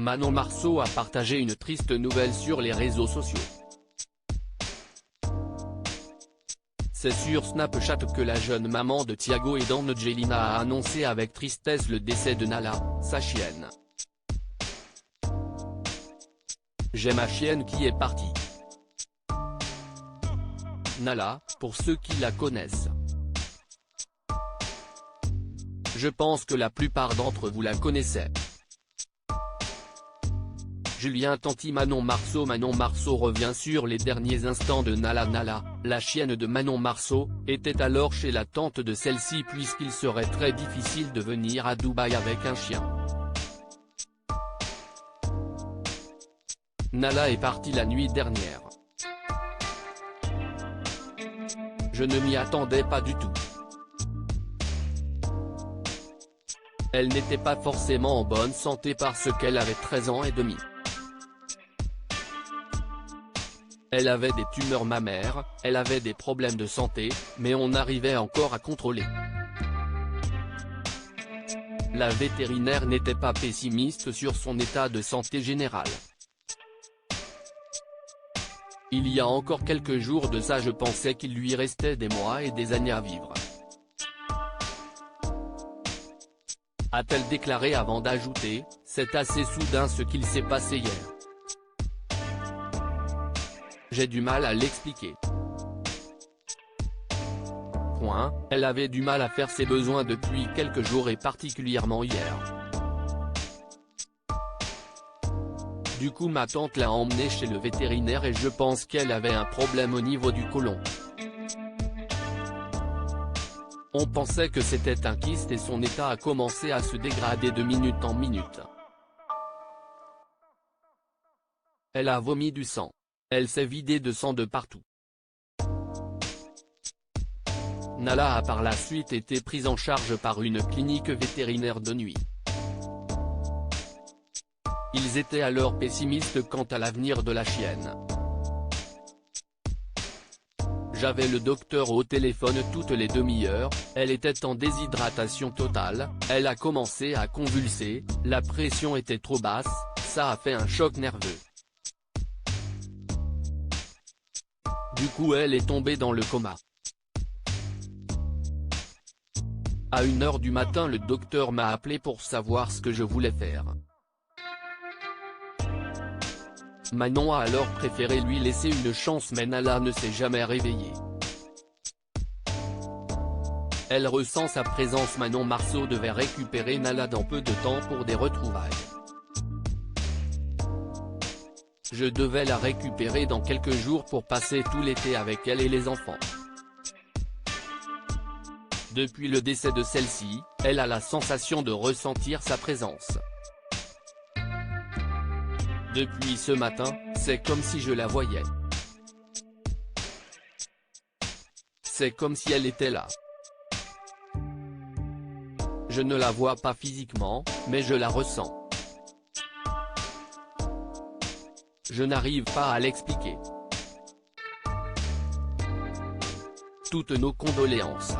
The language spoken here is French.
Manon Marceau a partagé une triste nouvelle sur les réseaux sociaux. C'est sur Snapchat que la jeune maman de Thiago et d'Angelina a annoncé avec tristesse le décès de Nala, sa chienne. J'ai ma chienne qui est partie. Nala, pour ceux qui la connaissent. Je pense que la plupart d'entre vous la connaissez. Julien Tanti. Manon Marceau revient sur les derniers instants de Nala. Nala, la chienne de Manon Marceau, était alors chez la tante de celle-ci puisqu'il serait très difficile de venir à Dubaï avec un chien. Nala est partie la nuit dernière. Je ne m'y attendais pas du tout. Elle n'était pas forcément en bonne santé parce qu'elle avait 13 ans et demi. Elle avait des tumeurs mammaires, elle avait des problèmes de santé, mais on arrivait encore à contrôler. La vétérinaire n'était pas pessimiste sur son état de santé général. Il y a encore quelques jours de ça je pensais qu'il lui restait des mois et des années à vivre. A-t-elle déclaré avant d'ajouter, c'est assez soudain ce qu'il s'est passé hier. J'ai du mal à l'expliquer. Elle avait du mal à faire ses besoins depuis quelques jours et particulièrement hier. Du coup ma tante l'a emmenée chez le vétérinaire et je pense qu'elle avait un problème au niveau du côlon. On pensait que c'était un kyste et son état a commencé à se dégrader de minute en minute. Elle a vomi du sang. Elle s'est vidée de sang de partout. Nala a par la suite été prise en charge par une clinique vétérinaire de nuit. Ils étaient alors pessimistes quant à l'avenir de la chienne. J'avais le docteur au téléphone toutes les demi-heures, elle était en déshydratation totale, elle a commencé à convulser, la pression était trop basse, ça a fait un choc nerveux. Du coup elle est tombée dans le coma. À 1 h du matin le docteur m'a appelé pour savoir ce que je voulais faire. Manon a alors préféré lui laisser une chance mais Nala ne s'est jamais réveillée. Elle ressent sa présence. Manon Marceau devait récupérer Nala dans peu de temps pour des retrouvailles. Je devais la récupérer dans quelques jours pour passer tout l'été avec elle et les enfants. Depuis le décès de celle-ci, elle a la sensation de ressentir sa présence. Depuis ce matin, c'est comme si je la voyais. C'est comme si elle était là. Je ne la vois pas physiquement, mais je la ressens. Je n'arrive pas à l'expliquer. Toutes nos condoléances.